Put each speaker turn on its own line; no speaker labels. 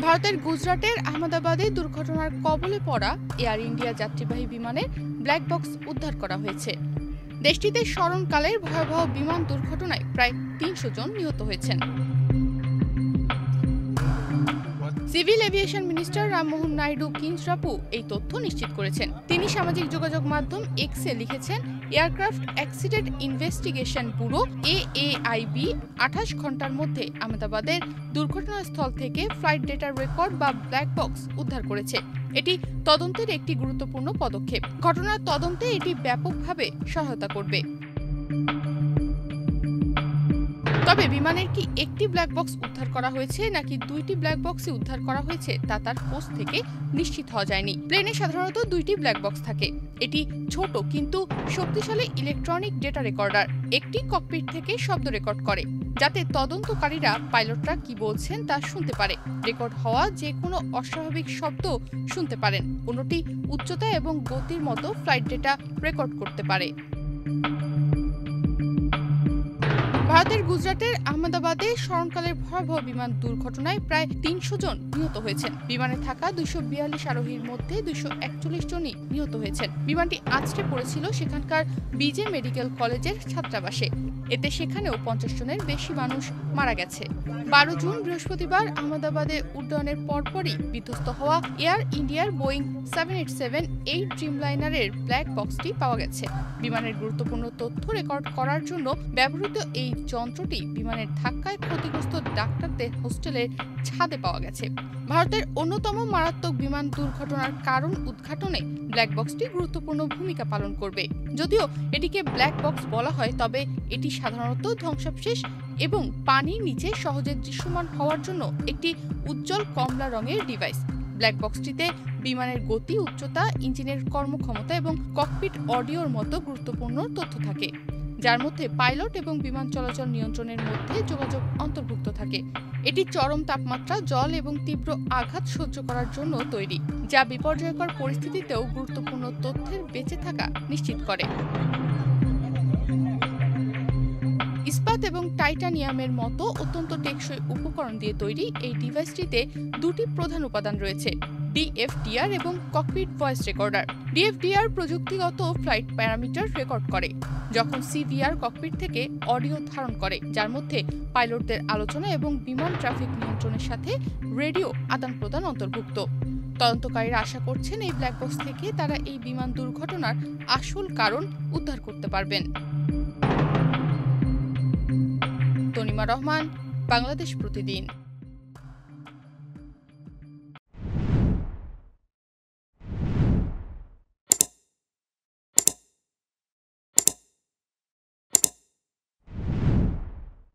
ভারতের গুজরাটের আহমেদাবাদে দুর্ঘটনার কবলে পড়া এয়ার ইন্ডিয়া যাত্রীবাহী বিমানের ব্ল্যাক বক্স উদ্ধার করা হয়েছে। দেশটিতে স্মরণকালের ভয়াবহ বিমান দুর্ঘটনায় প্রায় ৩০০ জন নিহত হয়েছেন। Civil aviation minister Rammohan Naidu Kinjarapu এই তথ্য নিশ্চিত করেছেন। তিনি সামাজিক যোগাযোগ মাধ্যম এক্সে লিখেছেন, aircraft accident investigation bureau AAIB ২৮ ঘন্টার মধ্যে আহমেদাবাদের দুর্ঘটনাস্থল থেকে ফ্লাইট ডেটার রেকর্ড বা ব্ল্যাক বক্স উদ্ধার করেছে। এটি তদন্তের একটি গুরুত্বপূর্ণ পদক্ষেপ। ঘটনার তদন্তে এটি ব্যাপকভাবে সহায়তা করবে। তবে বিমানের কি একটি ব্ল্যাক বক্স উদ্ধার করা হয়েছে নাকি দুইটি ব্ল্যাক বক্সই উদ্ধার করা হয়েছে তা তার পোস্ট থেকে নিশ্চিত হওয়া যায়নি। প্লেনে সাধারণত দুইটি ব্ল্যাক বক্স থাকে। এটি ছোট কিন্তু শক্তিশালী ইলেকট্রনিক ডেটা রেকর্ডার। একটি ককপিট থেকে শব্দ রেকর্ড করে, যাতে তদন্তকারীরা পাইলটরা কি বলছেন তা শুনতে পারে। রেকর্ড হওয়া যে কোনো অস্বাভাবিক শব্দ শুনতে পারেন। অন্যটি উচ্চতা এবং গতির মতো ফ্লাইট ডেটা রেকর্ড করতে পারে। ভারতের গুজরাটের আহমেদাবাদে স্মরণকালের ভয়াবহ বিমান দুর্ঘটনায় প্রায় ৩০০ জন নিহত হয়েছেন। বিমানে থাকা ২৪২ আরোহীর মধ্যে ২৪১ জনই নিহত হয়েছেন। বিমানটি আছড়ে পড়েছিল সেখানকার বিজে মেডিকেল কলেজের ছাত্রাবাসে। এতে সেখানেও ৫০ জনের বেশি মানুষ মারা গেছে। ১২ জুন বৃহস্পতিবার আহমেদাবাদে উড্ডয়নের পরপরই বিধ্বস্ত হওয়া এয়ার ইন্ডিয়ার বোয়িং 787-8 ড্রিমলাইনারের ব্ল্যাক বক্সটি পাওয়া গেছে। বিমানের গুরুত্বপূর্ণ তথ্য রেকর্ড করার জন্য ব্যবহৃত এই যন্ত্রটি বিমানের ধাক্কায় ক্ষতিগ্রস্ত ডাক্তারদের হোস্টেলের ছাদে পাওয়া গেছে। ভারতের অন্যতম মারাত্মক বিমান দুর্ঘটনার কারণ উদ্ঘাটনে ব্ল্যাক বক্সটি গুরুত্বপূর্ণ ভূমিকা পালন করবে। যদিও এটিকে ব্ল্যাক বক্স বলা হয়, তবে এটি সাধারণত ধ্বংসাবশেষ এবং পানির নিচে সহজে দৃশ্যমান হওয়ার জন্য একটি উজ্জ্বল কমলা রঙের ডিভাইস। ব্ল্যাক বক্সটিতে বিমানের গতি, উচ্চতা, ইঞ্জিনের কর্মক্ষমতা এবং ককপিট অডিওর মতো গুরুত্বপূর্ণ তথ্য থাকে, যার মধ্যে পাইলট এবং বিমান চলাচল নিয়ন্ত্রণের মধ্যে যোগাযোগ অন্তর্ভুক্ত থাকে। এটি চরম তাপমাত্রা, জল এবং তীব্র আঘাত সহ্য করার জন্য তৈরি, যা বিপর্যয়কর পরিস্থিতিতেও গুরুত্বপূর্ণ তথ্যের বেঁচে থাকা নিশ্চিত করে। ইস্পাত এবং টাইটানিয়ামের মতো অত্যন্ত টেকসই উপকরণ দিয়ে তৈরি এই ডিভাইসটিতে দুটি প্রধান উপাদান রয়েছে, ডিএফডিআর এবং ককপিট ভয়েস রেকর্ডার। ডিএফডিআর প্রযুক্তিগত ফ্লাইট প্যারামিটার রেকর্ড করে, যখন সিভিআর ককপিট থেকে অডিও ধারণ করে, যার মধ্যে পাইলটদের আলোচনা এবং বিমান ট্রাফিক নিয়ন্ত্রণের সাথে রেডিও আদান প্রদান অন্তর্ভুক্ত। তদন্তকারীরা আশা করছেন এই ব্ল্যাক বক্স থেকে তারা এই বিমান দুর্ঘটনার আসল কারণ উদ্ধার করতে পারবেন। তনিমা রহমান, বাংলাদেশ প্রতিদিন।